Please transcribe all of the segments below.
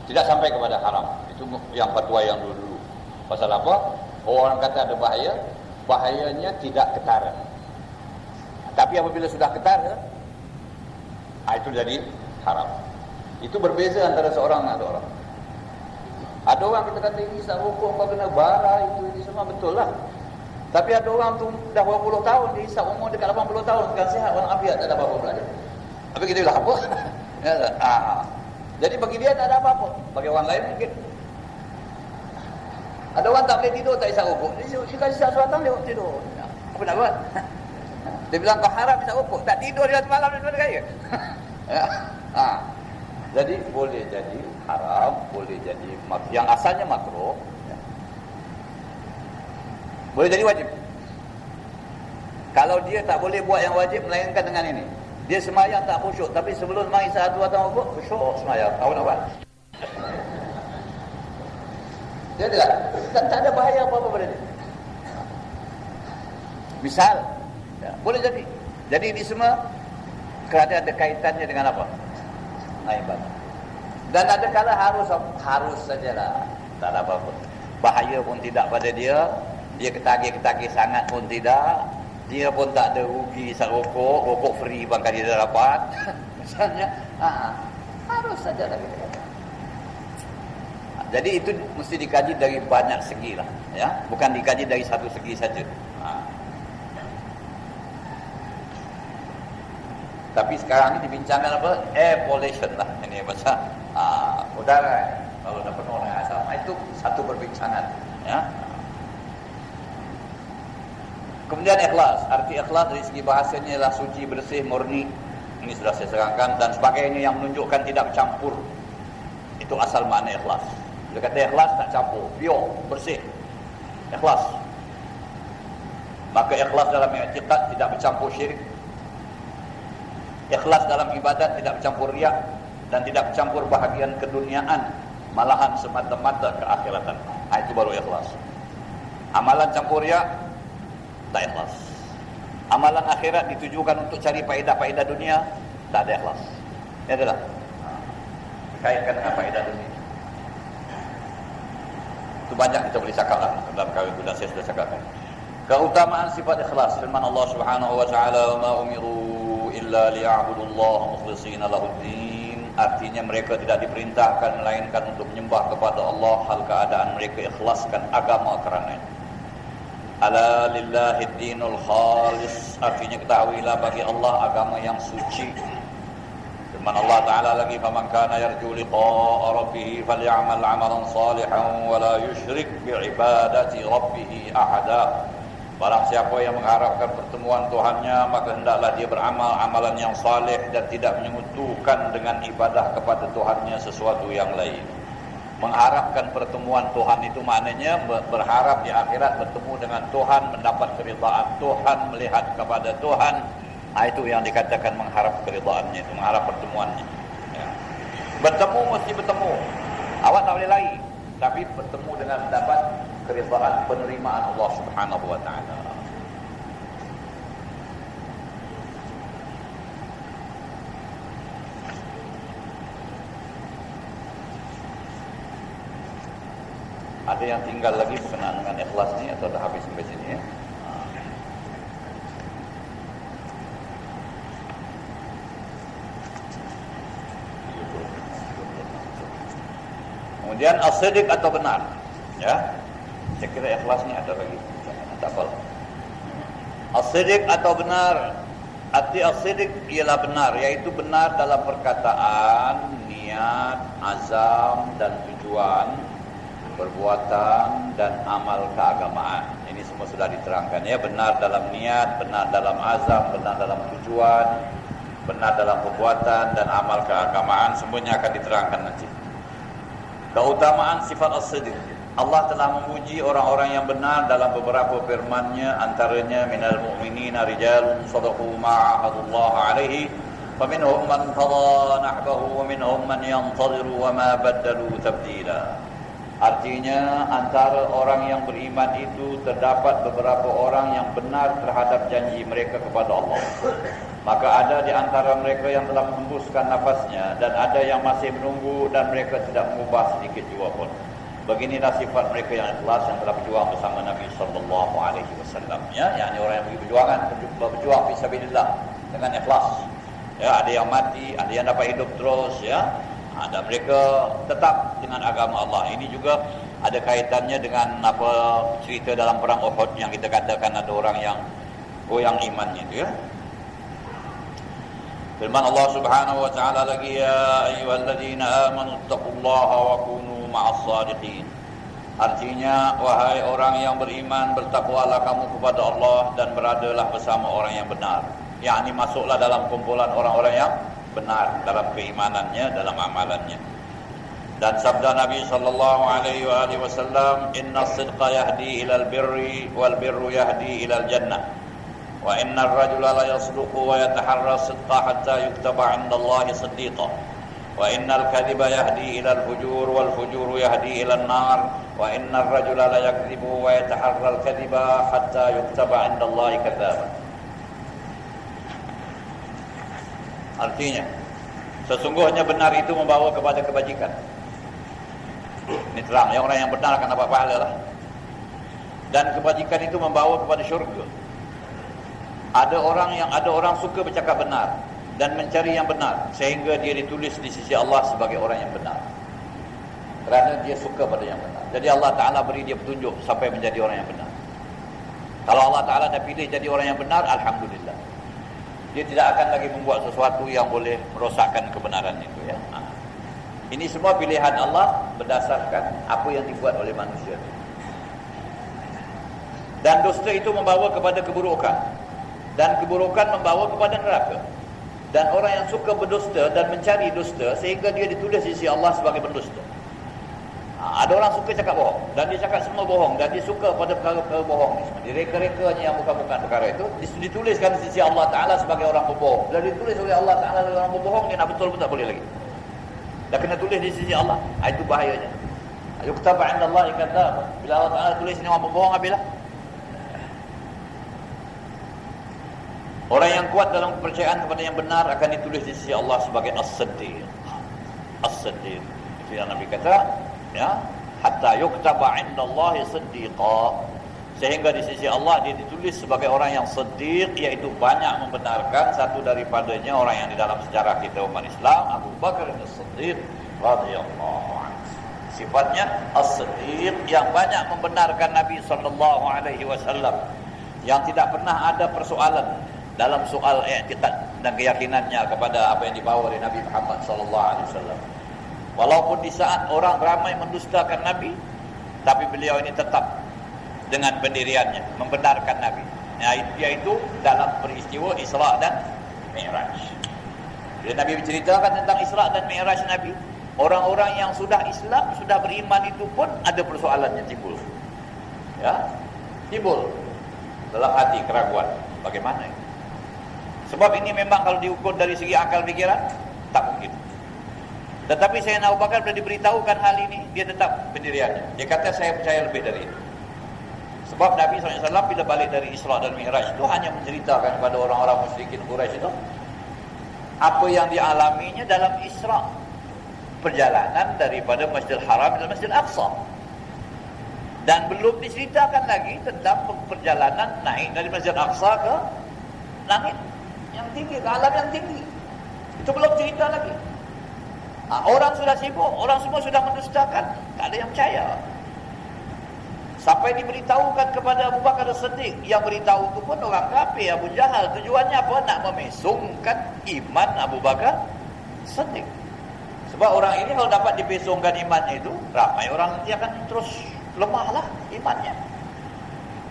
Tidak sampai kepada haram. Itu yang fatwa yang dulu-dulu. Pasal apa? Orang kata ada bahaya, bahayanya tidak ketara. Tapi apabila sudah ketara, itu jadi haram. Itu berbeza antara seorang dengan seorang. Ada orang kita kata ini isap rokok, kau kena bara, itu semua betul lah. Tapi ada orang tu dah berapa puluh tahun, dia isap umur dekat 80 tahun, sekarang sihat, orang afiat, tak ada apa-apa pula dia. Tapi kita bilang apa? Jadi bagi dia tak ada apa-apa. Bagi orang lain mungkin. Ada orang tak boleh tidur, tak isap rokok. Dia kasi isap suatan, dia tidur. Apa nak buat? Dia bilang kau haram isap rokok, tak tidur dia semalam, dia mana kaya? Jadi boleh jadi haram, boleh jadi yang asalnya makruh, boleh jadi wajib. Kalau dia tak boleh buat yang wajib melainkan dengan ini, dia sembahyang tak khusyuk, tapi sebelum sembahyang saat 2 tahun rukuk khusyuk sembahyang, tahu nak buat. Dia tak ada bahaya apa-apa pada dia. Misal, boleh jadi. Jadi ini semua kerana ada kaitannya dengan apa? Ibadah. Dan ada kala harus sajalah, tak ada apa-apa. Bahaya pun tidak pada dia, dia ketagih sangat pun tidak, dia pun tak ada rugi isap rokok free bangkali dia dapat. Misalnya, harus sajalah kita kata. Jadi itu mesti dikaji dari banyak segi lah, ya, bukan dikaji dari satu segi saja. Tapi sekarang ini dibincangkan apa? Air pollution lah. Ini pasal udara. Kalau dah penuh dengan asap, itu satu perbincangan. Ya. Kemudian ikhlas. Arti ikhlas dari segi bahasanya ialah suci, bersih, murni. Ini sudah saya serangkan. Dan sebagainya yang menunjukkan tidak bercampur. Itu asal makna ikhlas. Dia kata ikhlas tak campur. Pure, bersih. Ikhlas. Maka ikhlas dalam i'tiqad tidak bercampur syirik. Ikhlas dalam ibadat tidak bercampur riak dan tidak bercampur bahagian keduniaan, malahan semata-mata keakhiratan. Itu baru ikhlas. Amalan campur riak tak ikhlas. Amalan akhirat ditujukan untuk cari faedah-faedah dunia, tak ada ikhlas. Ya adalah kaitkan dengan faedah dunia. Itu banyak kita boleh cakap lah dalam kawin kuda, saya sudah cakapkan. Keutamaan sifat ikhlas firman Allah Subhanahu wa taala, "Ma umiru illa liya'budullaha mukhlishina lahuddin." Artinya mereka tidak diperintahkan melainkan untuk menyembah kepada Allah hal keadaan mereka ikhlaskan agama karenanya. Ala lillahid dinul khalis. Artinya ketahuilah bagi Allah agama yang suci. Firman Allah Ta'ala lagi, "Faman kana yarju liqa'a rabbih falyamal 'amalan salihan wa la yusyrik bi'ibadati rabbih ahada." Barang siapa yang mengharapkan pertemuan Tuhannya, maka hendaklah dia beramal amalan yang saleh dan tidak menyekutukan dengan ibadah kepada Tuhannya sesuatu yang lain. Mengharapkan pertemuan Tuhan itu maknanya berharap di akhirat bertemu dengan Tuhan, mendapat keridhaan Tuhan, melihat kepada Tuhan. Itu yang dikatakan mengharap keridhaannya, itu mengharap pertemuannya. Ya. Bertemu mesti bertemu. Awak tak boleh lari, tapi bertemu dengan mendapat keridhaan, penerimaan Allah Subhanahu wa taala. Ada yang tinggal lagi berkenaan dengan ikhlas ni atau dah habis sampai sini ya? Kemudian as-sidq atau benar, ya. Saya kira ikhlas ni ada lagi. Tak apa. As-sidq atau benar. Arti as-sidq ialah benar, iaitu benar dalam perkataan, niat, azam dan tujuan, perbuatan dan amal keagamaan. Ini semua sudah diterangkan ya, benar dalam niat, benar dalam azam, benar dalam tujuan, benar dalam perbuatan dan amal keagamaan, semuanya akan diterangkan nanti. Keutamaan sifat as-sidq. Allah telah memuji orang-orang yang benar dalam beberapa firman-Nya, antaranya minal mu'minina rijalun sadaqu ma'ahadullah alaihi faminhum man qada nahbahu wa minhum man yantadhiru wa ma baddalu tabdila. Artinya antara orang yang beriman itu terdapat beberapa orang yang benar terhadap janji mereka kepada Allah. Maka ada di antara mereka yang telah menghembuskan nafasnya dan ada yang masih menunggu dan mereka tidak mengubah sedikit juga pun. Beginilah sifat mereka yang ikhlas yang telah berjuang bersama Nabi sallallahu alaihi wasallam. Ya, yakni orang yang berjuang fi sabilillah dengan ikhlas. Ya, ada yang mati, ada yang dapat hidup terus, ya. Ada mereka tetap dengan agama Allah. Ini juga ada kaitannya dengan apa cerita dalam perang Uhud yang kita katakan ada orang yang goyang imannya itu, ya. Firman Allah Subhanahu wa taala lagi, ya ayyuhalladzina amanu taqullaha wa kunu ma'as shadiqin. Artinya, wahai orang yang beriman, bertakwalah kamu kepada Allah dan beradalah bersama orang yang benar. Yakni masuklah dalam kumpulan orang-orang yang benar dalam keimanannya, dalam amalannya. Dan sabda Nabi sallallahu alaihi wasallam, inna as-sidqa yahdi ilal birri wal birru yahdi ilal jannah. Wa inna ar-rajula la yasduqu wa yataharra as-sidqa hatta yuktaba 'inda Allah siddiqan. Wa innal kadhiba yahdi ilal fujur wal fujuru yahdi ilal nar. Wa inna ar-rajula la yakdhibu wa yataharra al-kadhiba hatta yuktaba 'inda Allah kadzaban. Artinya, sesungguhnya benar itu membawa kepada kebajikan. Ini terang, ya, orang yang benar akan dapat pahala lah. Dan kebajikan itu membawa kepada syurga. Ada orang suka bercakap benar dan mencari yang benar sehingga dia ditulis di sisi Allah sebagai orang yang benar. Kerana dia suka pada yang benar. Jadi Allah Ta'ala beri dia petunjuk sampai menjadi orang yang benar. Kalau Allah Ta'ala dah pilih jadi orang yang benar, alhamdulillah. Dia tidak akan lagi membuat sesuatu yang boleh merosakkan kebenaran itu, ya. Ini semua pilihan Allah berdasarkan apa yang dibuat oleh manusia. Dan dusta itu membawa kepada keburukan. Dan keburukan membawa kepada neraka. Dan orang yang suka berdusta dan mencari dusta sehingga dia ditulis di sisi Allah sebagai pendusta. Ada orang suka cakap bohong dan dia cakap semua bohong dan dia suka pada perkara-perkara bohong ni semua. Direka-rekanya yang bukan-bukan perkara itu dituliskan di sisi Allah Ta'ala sebagai orang berbohong. Bila ditulis oleh Allah Ta'ala sebagai orang berbohong, dia nak betul pun tak boleh lagi. Dah kena tulis di sisi Allah. Itu bahayanya. Yuktaba 'inda Allah kadzdzab. Bila Allah Ta'ala tulis ini orang berbohong, habislah. Orang yang kuat dalam kepercayaan kepada yang benar akan ditulis di sisi Allah sebagai as-siddiq. As-siddiq. Itu yang Nabi kata, ya, hatta yuktaba 'inda Allah siddiqa. Sehingga di sisi Allah dia ditulis sebagai orang yang siddiq, iaitu banyak membenarkan. Satu daripadanya orang yang di dalam sejarah kita umat Islam, Abu Bakar as-Siddiq radhiyallahu anhu. Sifatnya as-siddiq yang banyak membenarkan Nabi sallallahu alaihi wasallam, yang tidak pernah ada persoalan dalam soal i'tiqad dan keyakinannya kepada apa yang dibawa oleh Nabi Muhammad sallallahu alaihi wasallam. Walaupun di saat orang ramai mendustakan Nabi, tapi beliau ini tetap dengan pendiriannya membenarkan Nabi. Iaitu dalam peristiwa Isra dan Mi'raj. Bila Nabi berceritakan tentang Isra dan Mi'raj Nabi, orang-orang yang sudah Islam, sudah beriman itu pun ada persoalannya timbul. Ya, timbul dalam hati keraguan. Bagaimana ini? Sebab ini memang kalau diukur dari segi akal fikiran, tak mungkin. Tetapi Sayyidina Abu Bakar bila diberitahukan hal ini, dia tetap pendiriannya. Dia kata, saya percaya lebih dari itu. Sebab Nabi SAW bila balik dari Isra dan Mi'raj itu hanya menceritakan kepada orang-orang musyrikin Quraisy itu apa yang dialaminya dalam Isra, perjalanan daripada Masjidil Haram ke Masjidil Aqsa. Dan belum diceritakan lagi tentang perjalanan naik dari Masjidil Aqsa ke langit yang tinggi, ke alam yang tinggi. Itu belum cerita lagi. Orang sudah sibuk, orang semua sudah mendustakan, tak ada yang percaya. Sampai diberitahukan kepada Abu Bakar As-Siddiq. Yang beritahu itu pun orang kafir, Abu Jahal. Tujuannya apa? Nak memesongkan iman Abu Bakar As-Siddiq. Sebab orang ini kalau dapat dipesongkan imannya itu, ramai orang nanti akan terus lemahlah imannya.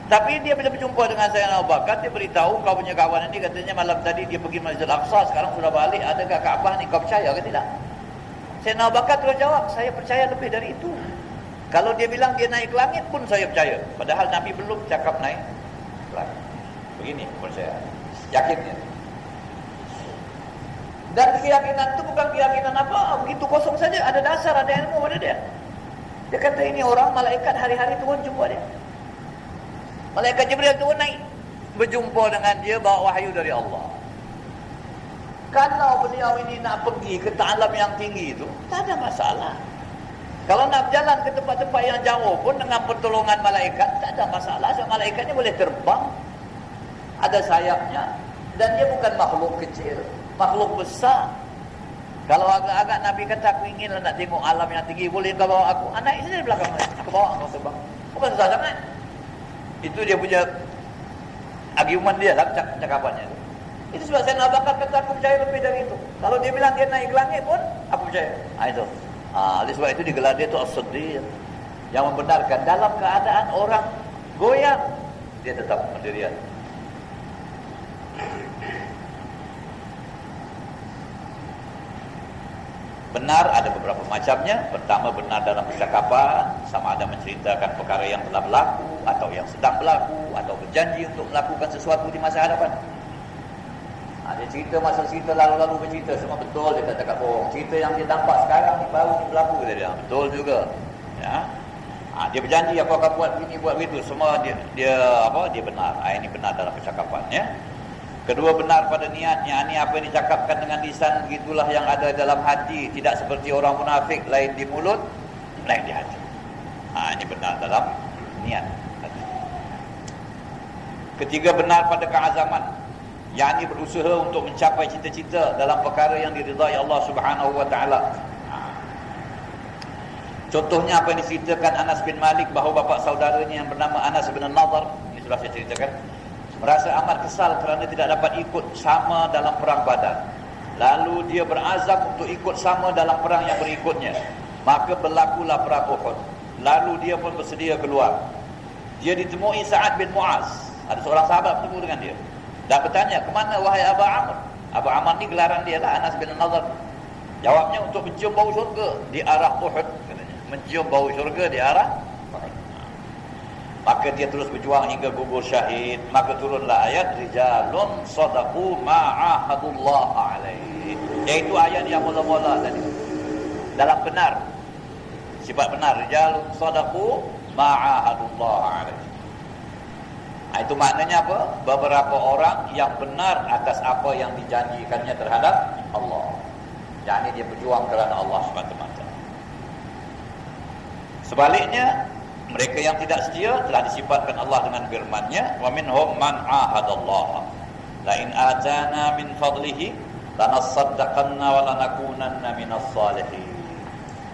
Tapi dia bila berjumpa dengan Sayyidina Abu Bakar, dia beritahu, kau punya kawan ini katanya malam tadi dia pergi Masjidil Aqsa, sekarang sudah balik, ada kat Kaabah ni, kau percaya ke tidak? Sayyidina Abu Bakar terus jawab, saya percaya lebih dari itu. Kalau dia bilang dia naik ke langit pun saya percaya. Padahal Nabi belum cakap naik ke langit. Begini percaya. Yakinnya. Dan keyakinan itu bukan keyakinan apa, begitu kosong saja. Ada dasar, ada ilmu pada dia. Dia kata ini orang, malaikat hari-hari turun jumpa dia. Malaikat Jibril turun naik, berjumpa dengan dia, bawa wahyu dari Allah. Kalau beliau ini nak pergi ke alam yang tinggi itu, tak ada masalah. Kalau nak berjalan ke tempat-tempat yang jauh pun dengan pertolongan malaikat, tak ada masalah. Sebab malaikatnya boleh terbang. Ada sayapnya. Dan dia bukan makhluk kecil, makhluk besar. Kalau agak-agak Nabi kata, aku inginlah nak tengok alam yang tinggi, boleh kau bawa aku? Anak ini di belakang, aku bawa kau terbang. Bukan susah sangat. Itu dia punya argument dia dalam cakapannya. Itu sebab saya nak bakar kata aku percaya lebih dari itu. Kalau dia bilang dia naik ke langit pun, aku percaya. Itu. Oleh sebab itu digelar dia itu as-siddiq, yang membenarkan dalam keadaan orang goyang, dia tetap pendirian. Benar ada beberapa macamnya. Pertama, benar dalam percakapan, sama ada menceritakan perkara yang telah berlaku atau yang sedang berlaku, atau berjanji untuk melakukan sesuatu di masa hadapan. Dia cerita masa cerita lalu-lalu bercerita, semua betul, dia tak cakap bohong. Cerita yang dia nampak sekarang ni baru ni berlaku, dia betul juga. Ya. Dia berjanji aku akan buat ini, buat itu, semua dia benar. Ini benar dalam percakapan, ya. Kedua, benar pada niatnya. Ini apa yang dicakapkan dengan lisan, begitulah yang ada dalam hati. Tidak seperti orang munafik, lain di mulut, lain di hati. Ini benar dalam niat. Ketiga, benar pada keazaman, yakni berusaha untuk mencapai cita-cita dalam perkara yang diridai Allah Subhanahu wa taala. Contohnya apa yang diceritakan Anas bin Malik, bahawa bapa saudaranya yang bernama Anas bin Nadhr, ini sudah saya ceritakan, merasa amat kesal kerana tidak dapat ikut sama dalam perang Badar. Lalu dia berazam untuk ikut sama dalam perang yang berikutnya. Maka berlakulah perang Uhud. Lalu dia pun bersedia keluar. Dia ditemui Sa'ad bin Mu'az. Ada seorang sahabat bertemu dengan dia dan bertanya, "Kemana wahai Aba Amr?" Aba Amr ni gelaran dia lah, Anas bin Nadhr. Jawabnya, "Untuk mencium bau syurga di arah Uhud," katanya. Mencium bau syurga di arah Uhud. Maka dia terus berjuang hingga gugur syahid. Maka turunlah ayat rijalun sadaqu ma'ahadullah alaihi, iaitu ayat yang mula-mula tadi. Dalam benar, sifat benar, rijalun sadaqu ma'ahadullah alaihi. Itu maknanya apa? Beberapa orang yang benar atas apa yang dijanjikannya terhadap Allah. Jadi dia berjuang kerana Allah semata-mata. Sebaliknya, mereka yang tidak setia telah disifatkan Allah dengan firman-Nya, "Wa minhum man 'ahadallaha la in atana min fadlihi lanasaddaqanna wa lanakunanna minas salihin.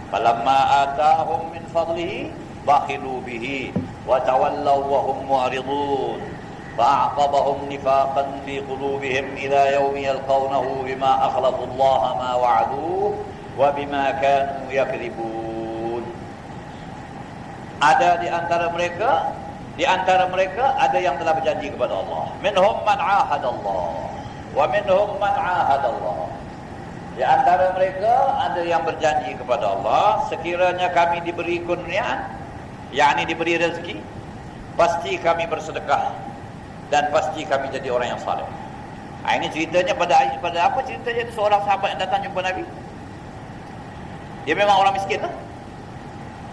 Falamma atahum min fadlihi bakhilu bihi wa tawallaw wa hum mu'ridun. Fa'aqabahum nifaqan fi qulubihim ila yawmi yalqawnahu bima akhlafu Allah ma wa'aduhu wa bima kanu yakdzibun." Ada di antara mereka ada yang telah berjanji kepada Allah. Minhum man 'ahadallah wa minhum man 'ahadallah. Di antara mereka ada yang berjanji kepada Allah, sekiranya kami diberi kurniaan, yakni diberi rezeki, pasti kami bersedekah dan pasti kami jadi orang yang saleh. Ini ceritanya pada apa ceritanya? Seorang sahabat yang datang jumpa Nabi. Dia memang orang miskin lah.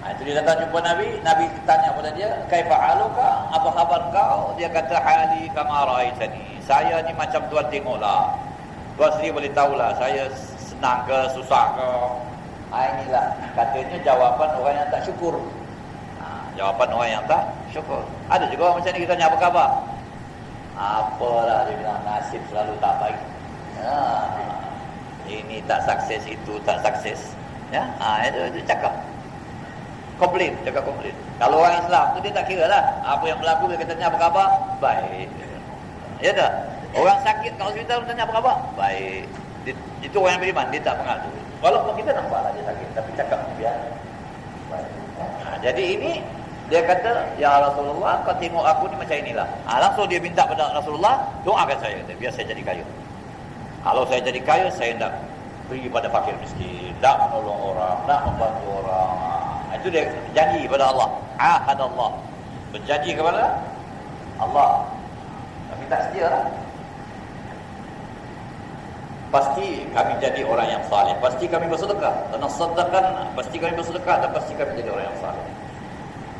Itu dia datang jumpa Nabi. Nabi tanya kepada dia, "Kaifa haluka? Apa khabar kau?" Dia kata, "Hali kama ra'aitani." Saya ni macam tuan tengoklah. Tuan sendiri boleh tahulah saya senang ke susah ke. Inilah katanya jawapan orang yang tak syukur. Jawapan orang yang tak syukur. Ada juga orang macam ni, kita tanya apa khabar. Apalah, dia bilang nasib selalu tak baik. Ini tak sukses, itu tak sukses. Ya, itu cakap. Komplain, cakap komplain. Kalau orang Islam tu dia tak kira lah apa yang berlaku, dia tanya apa khabar, baik. Ya tak? Orang sakit kat hospital tanya apa khabar, baik. Itu orang yang beriman, dia tak pengaruh. Walaupun kita nampaklah dia sakit, tapi cakap biar baik. Jadi ini dia kata, "Ya Rasulullah, kau tengok aku ni macam inilah." Langsung dia minta pada Rasulullah, "Doakan saya, biar saya jadi kaya. Kalau saya jadi kaya, saya nak beri pada fakir miskin, nak menolong orang, nak membantu orang." Itu dia janji kepada Allah. Ahadallah, berjanji kepada Allah. Tapi tak setia lah. Pasti kami jadi orang yang saleh, pasti kami bersedekah, dan sedekah, pasti kami bersedekah, dan pasti kami jadi orang yang saleh.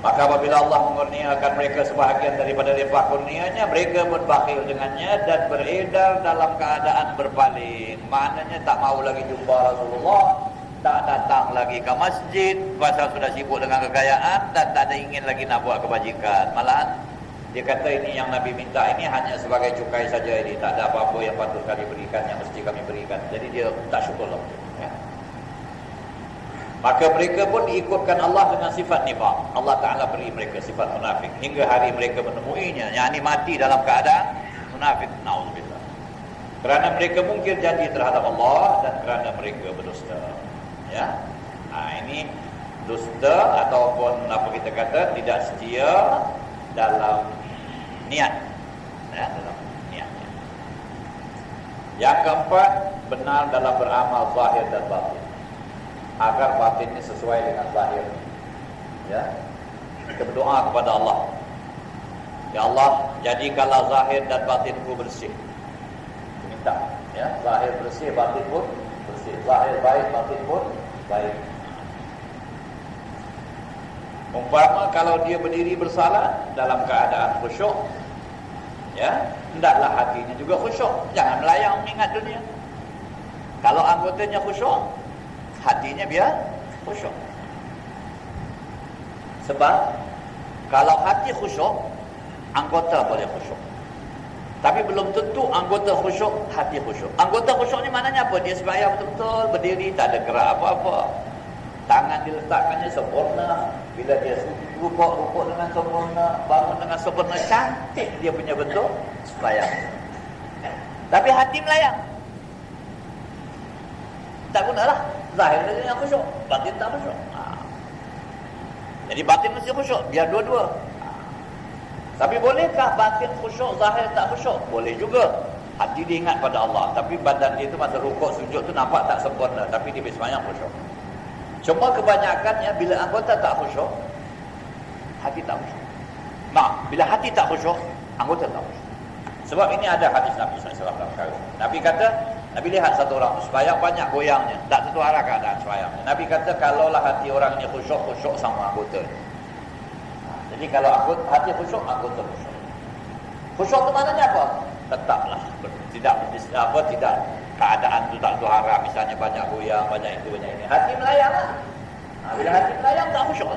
Maka apabila Allah mengurniakan mereka sebahagian daripada limpah kurnianya, mereka pun bakhil dengannya dan beredar dalam keadaan berpaling. Maknanya tak mau lagi jumpa Rasulullah, tak datang lagi ke masjid pasal sudah sibuk dengan kekayaan dan tak ada ingin lagi nak buat kebajikan. Malahan dia kata ini yang Nabi minta ini hanya sebagai cukai saja, ini tak ada apa-apa yang patut kami berikan, yang mesti kami berikan. Jadi dia tak syukur lah. Ya. Maka mereka pun diikutkan Allah dengan sifat nifaq. Allah Ta'ala beri mereka sifat munafik hingga hari mereka menemuinya, yakni mati dalam keadaan munafik. Na'udzubillah. Kerana mereka mungkir janji terhadap Allah dan kerana mereka berdusta. Ya. Ini dusta ataupun apa kita kata tidak setia dalam niat. Ya, dalam niat. Yang keempat, benar dalam beramal zahir dan batin, agar batinnya sesuai dengan zahir. Ya. Kita berdoa kepada Allah. Ya Allah, jadikanlah zahir dan batinku bersih. Minta, ya, zahir bersih, batin pun bersih. Zahir baik, batin pun baik. Umpama kalau dia berdiri bersalat dalam keadaan khusyuk, ya, hendaklah hatinya juga khusyuk. Jangan melayang mengingat dunia. Kalau anggotanya khusyuk, hatinya biar khusyuk. Sebab kalau hati khusyuk, anggota boleh khusyuk. Tapi belum tentu anggota khusyuk, hati khusyuk. Anggota khusyuk ni maknanya apa? Dia sembahyang betul-betul, berdiri, tak ada gerak apa-apa. Tangan diletakkannya sempurna. Bila dia rukuk dengan sempurna, bangun dengan sempurna, cantik dia punya bentuk sembahyang. Tapi hati melayang. Tak gunalah. Zahir saja yang khusyuk, batin tak khusyuk. Jadi batin mesti khusyuk, biar dua-dua. Tapi bolehkah batin khusyuk, zahir tak khusyuk? Boleh juga. Hati dia ingat pada Allah, tapi badan dia tu masa rukuk sujud tu nampak tak sempurna, tapi dia sembahyang khusyuk. Cuma kebanyakannya bila anggota tak khusyuk, hati tak khusyuk. Nah, bila hati tak khusyuk, anggota tak khusyuk. Sebab ini ada hadis Nabi SAW dalam perkara. Nabi kata, Nabi lihat satu orang sembahyang banyak goyangnya, tak tentu arah keadaan sembahyangnya. Nabi kata kalaulah hati orang ni khusyuk sama anggota. Jadi kalau hati khusyuk, anggota khusyuk. Khusyuk tu maknanya apa? Tetaplah tidak keadaan tu tak zuhara, misalnya banyak goyang, banyak itu, banyak ini. Hati melayang lah. Bila hati melayang tak khusyuk.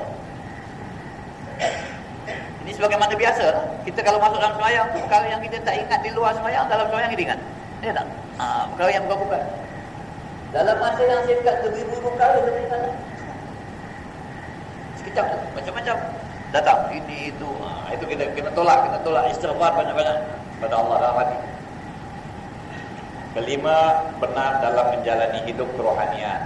Ini sebagaimana biasa lah. Kita kalau masuk dalam sembahyang, perkara yang kita tak ingat di luar sembahyang, dalam sembahyang kita ingat. Ya tak? Perkara yang bukan-bukan. Dalam masa yang singkat tu, ribu-ribu perkara kita ingat. Sekejap tu, macam-macam datang, ini, itu. Itu kita kena tolak istighfar banyak-banyak pada Allah dalam hati. Kelima, benar dalam menjalani hidup kerohanian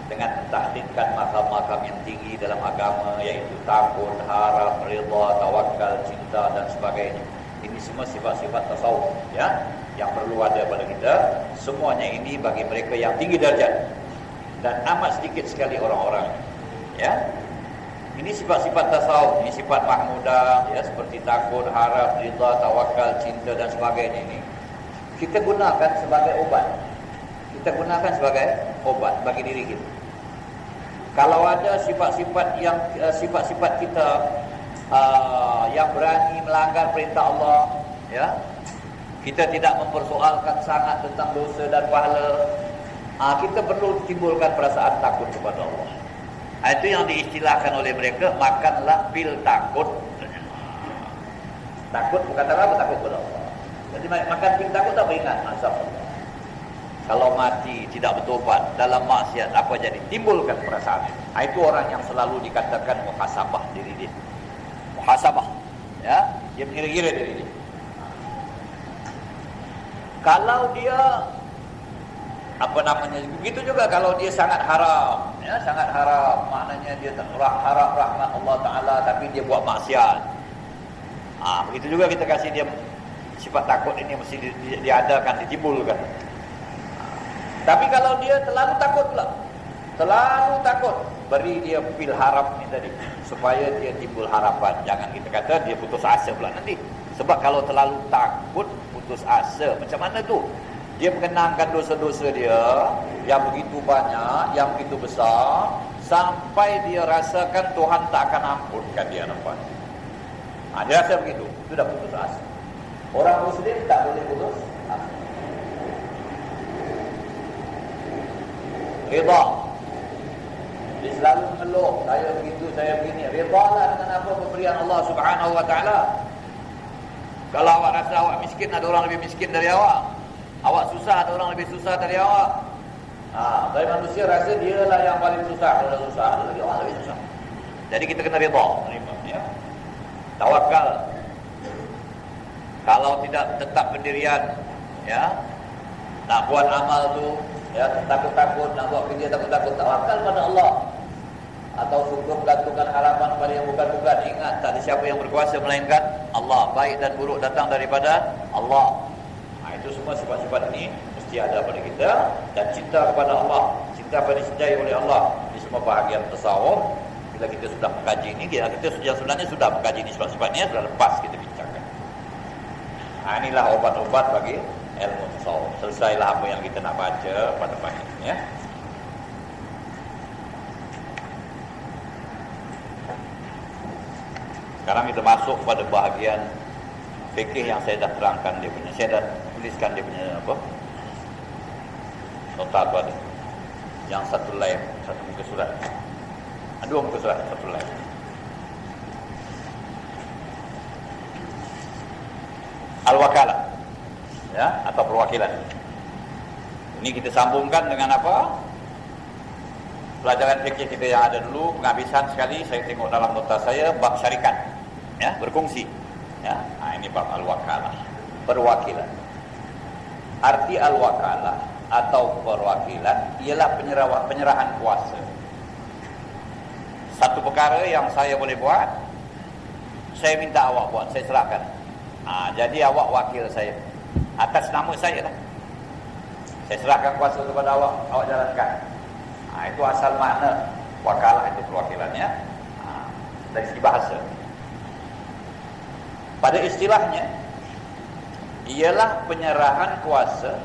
dengan mentahqiqkan makam-makam yang tinggi dalam agama, iaitu takut, harap, redha, tawakal, cinta dan sebagainya. Ini semua sifat-sifat tasawuf, ya, yang perlu ada pada kita. Semuanya ini bagi mereka yang tinggi darjat dan amat sedikit sekali orang-orang, ya. Ini sifat-sifat tasawuf, ini sifat mahmudah, ya, seperti takut, harap, redha, tawakal, cinta dan sebagainya ini. Kita gunakan sebagai obat. Kita gunakan sebagai obat bagi diri kita. Kalau ada sifat-sifat kita yang berani melanggar perintah Allah, ya, kita tidak mempersoalkan sangat tentang dosa dan pahala, kita perlu timbulkan perasaan takut kepada Allah. Itu yang diistilahkan oleh mereka, makanlah pil takut. Takut bukan apa, takut kepada Allah. Jadi makan pil takut tak beringat azab Allah. Kalau mati tidak bertobat dalam maksiat, apa jadi? Timbulkan perasaan. Itu orang yang selalu dikatakan muhasabah diri dia. Muhasabah, ya, dia mengira-gira diri dia. Kalau dia begitu juga kalau dia sangat haram, ya, sangat haram, maknanya dia harap rahmat Allah Taala tapi dia buat maksiat. Begitu juga kita kasih dia sifat takut ini mesti diadakan, ditimbulkan. Tapi kalau dia terlalu takut pula, terlalu takut, beri dia pil harap ni tadi supaya dia timbul harapan. Jangan kita kata dia putus asa pula nanti. Sebab kalau terlalu takut, putus asa, macam mana tu? Dia mengenangkan dosa-dosa dia yang begitu banyak, yang begitu besar, sampai dia rasakan Tuhan tak akan ampunkan dia nampak. Dia rasa begitu, sudah putus asa. Orang Muslim tak boleh putus asa. Ridha. Dia selalu mengeluh, saya begitu, saya begini. Ridhalah dengan apa pemberian Allah Subhanahu wa taala. Kalau awak rasa awak miskin, ada orang lebih miskin dari awak. Awak susah, ada orang lebih susah dari awak. Tapi manusia rasa dia lah yang paling susah. Kalau susah, ada lagi orang lebih susah. Jadi kita kena ridha, ya. Tawakal. Kalau tidak tetap pendirian, ya, nak buat amal tu, ya, takut-takut, nak buat kerja takut-takut, tawakal pada Allah. Atau syukur gantungkan harapan pada yang bukan-bukan. Ingat, tak ada siapa yang berkuasa melainkan Allah. Baik dan buruk datang daripada Allah. Itu semua sifat-sifat ini mesti ada pada kita. Dan cinta kepada Allah, cinta pada dicintai oleh Allah, di semua bahagian tasawuf. Bila kita sudah mengkaji ini, kita sebenarnya sudah mengkaji ini sifat-sifatnya, sudah lepas kita bincangkan. Inilah obat-obat bagi ilmu tasawuf. Selesailah apa yang kita nak baca pada pagi ini, ya. Sekarang kita masuk pada bahagian fikih yang saya dah terangkan dia punya. Saya dah tuliskan dia punya apa? Nota tu ada. Yang satu line, satu muka surat. Dua muka surat, satu line. Al-wakalah. Ya, atau perwakilan. Ini kita sambungkan dengan apa? Pelajaran fikih kita yang ada dulu, penghabisan sekali saya tengok dalam nota saya bab syarikat. Ya, berkongsi. Ya, ini bab al-wakalah, perwakilan. Arti al-wakalah atau perwakilan ialah penyerahan kuasa. Satu perkara yang saya boleh buat, saya minta awak buat, saya serahkan. Jadi awak wakil saya, atas nama saya lah. Saya serahkan kuasa kepada awak, awak jalankan. Itu asal makna wakalah, itu perwakilannya. Dari segi bahasa. Pada istilahnya, ialah penyerahan kuasa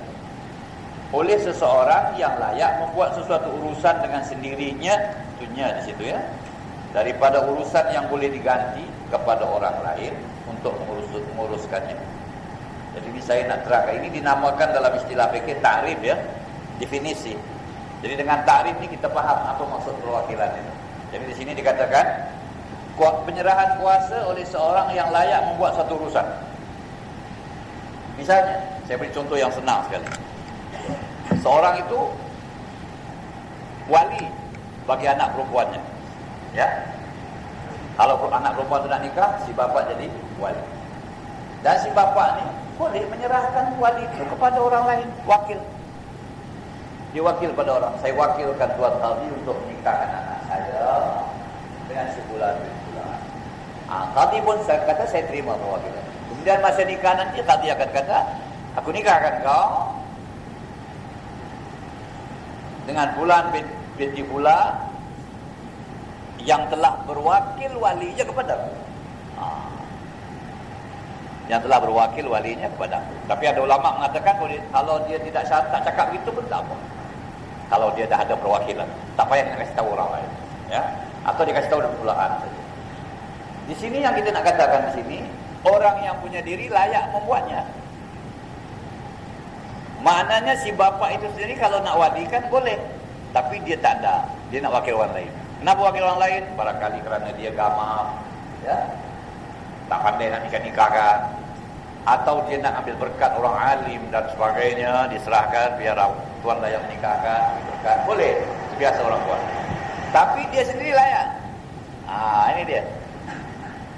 oleh seseorang yang layak membuat sesuatu urusan dengan sendirinya, itunya di situ, ya, daripada urusan yang boleh diganti kepada orang lain untuk menguruskannya. Jadi ini saya nak terangkan, ini dinamakan dalam istilah fikih ta'rif, ya, definisi. Jadi dengan ta'rif ini kita faham apa maksud perwakilan itu. Jadi di sini dikatakan penyerahan kuasa oleh seorang yang layak membuat satu urusan. Misalnya, saya beri contoh yang senang sekali. Seorang itu wali bagi anak perempuannya. Ya. Kalau anak perempuan itu nak nikah, si bapa jadi wali. Dan si bapa ni boleh menyerahkan wali itu kepada orang lain, wakil. Dia wakil pada orang. Saya wakilkan Tuan Qadhi untuk menikahkan anak saya dengan sebulan. Qadhi pun saya kata saya terima perwakilan. Kemudian masa nikah nanti Qadhi akan kata, aku nikahkan kau dengan fulan binti fulan yang telah berwakil walinya kepadaku. Yang telah berwakil walinya kepadaku. Tapi ada ulama mengatakan kalau dia tidak cakap begitu pun tak apa. Kalau dia dah ada perwakilan, tak payah nak kasih tahu orang lain, ya. Atau dikasih tahu dengan pulaan saja. Di sini yang kita nak katakan di sini, orang yang punya diri layak membuatnya. Maknanya si bapa itu sendiri kalau nak walikan boleh, tapi dia tak ada, dia nak wakil orang lain. Kenapa wakil orang lain? Barangkali kerana dia gamam, ya, tak pandai nak nikah-nikahkan, atau dia nak ambil berkat orang alim dan sebagainya, diserahkan biar tuan layak menikahkan, berkat, boleh, biasa orang buat. Tapi dia sendiri layak. Ini dia.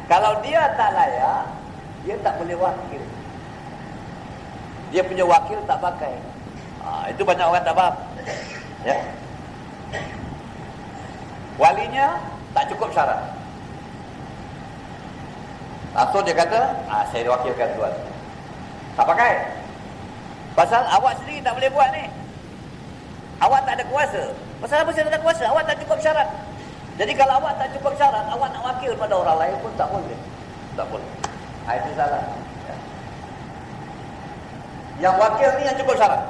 Kalau dia tak layak, dia tak boleh wakil. Dia punya wakil tak pakai. Itu banyak orang tak faham. Ya. Walinya tak cukup syarat. Langsung dia kata, saya wakilkan tuan. Tak pakai. Pasal awak sendiri tak boleh buat ni. Awak tak ada kuasa. Pasal apa saya tak ada kuasa? Awak tak cukup syarat. Jadi kalau awak tak cukup syarat, awak nak wakil pada orang lain pun tak boleh. Tak boleh. Itu salah. Ya. Yang wakil ni yang cukup syarat.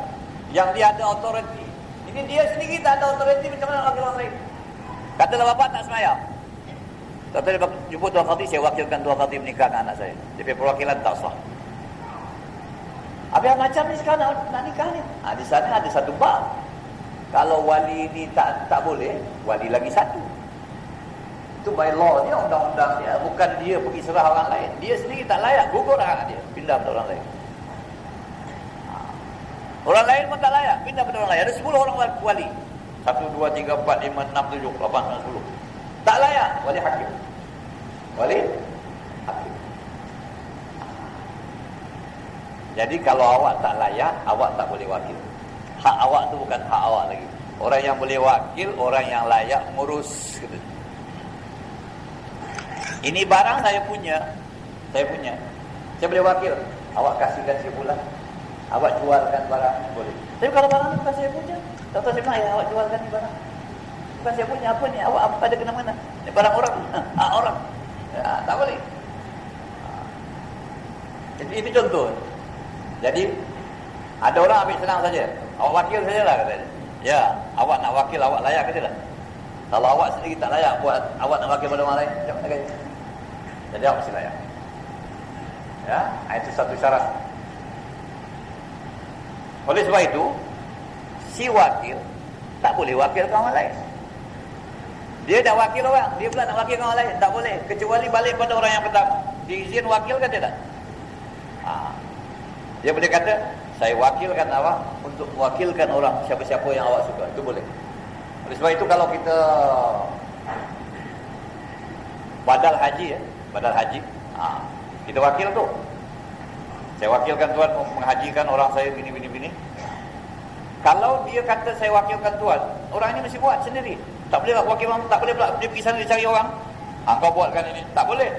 Yang dia ada authority. Ini dia sendiri tak ada authority, macam mana wakil orang lain? Katalah bapa tak semayang. Kata dia jumpa tuan khatib, saya wakilkan tuan khatib menikahkan anak saya. Dia perwakilan tak sah. Habis macam ni sekarang nak nikah ni. Di sana ada satu bab. Kalau wali ni tak boleh, wali lagi satu. Itu by law dia, undang-undang dia. Bukan dia pergi serah orang lain. Dia sendiri tak layak, gugur anak dia. Pindah pada orang lain. Orang lain pun tak layak, pindah pada orang lain. Ada 10 orang wali. 1, 2, 3, 4, 5, 6, 7, 8, 9, 10. Tak layak, wali hakim. Wali hakim. Jadi kalau awak tak layak, awak tak boleh wakil. Hak awak tu bukan hak awak lagi. Orang yang boleh wakil, orang yang layak ngurus. Ini barang saya punya. Saya boleh wakil. Awak kasihkan saya pula. Awak jualkan barang, boleh. Tapi kalau barang ni bukan saya punya, tak saya bilang, awak jualkan ni barang. Bukan saya punya, apa ni? Awak apa ada kena mana? Ni barang orang, hak orang. Ya, tak boleh. Itu contoh. Jadi ada orang ambil senang saja. Awak wakil sajalah katanya. Ya, awak nak wakil, awak layak ke tidak? Kalau awak sendiri tak layak buat, awak nak wakil pada orang lain, macam mana kata? Jadi awak mesti layak. Ya, itu satu syarat. Oleh sebab itu, si wakil tak boleh wakilkan orang lain. Dia dah wakil orang, dia pula nak wakilkan orang lain, tak boleh. Kecuali balik pada orang yang pertama. Diizin wakil kan tidak? Dia boleh kata, saya wakilkan awak untuk mewakilkan orang siapa-siapa yang awak suka. Itu boleh. Oleh sebab itu kalau kita badal haji, kita wakil tu. Saya wakilkan tuan menghajikan orang saya bini. Kalau dia kata saya wakilkan tuan, orang ini mesti buat sendiri. Tak boleh wakil orang, tak boleh pula dia pergi sana dia cari orang. Kau buatkan ini, tak boleh.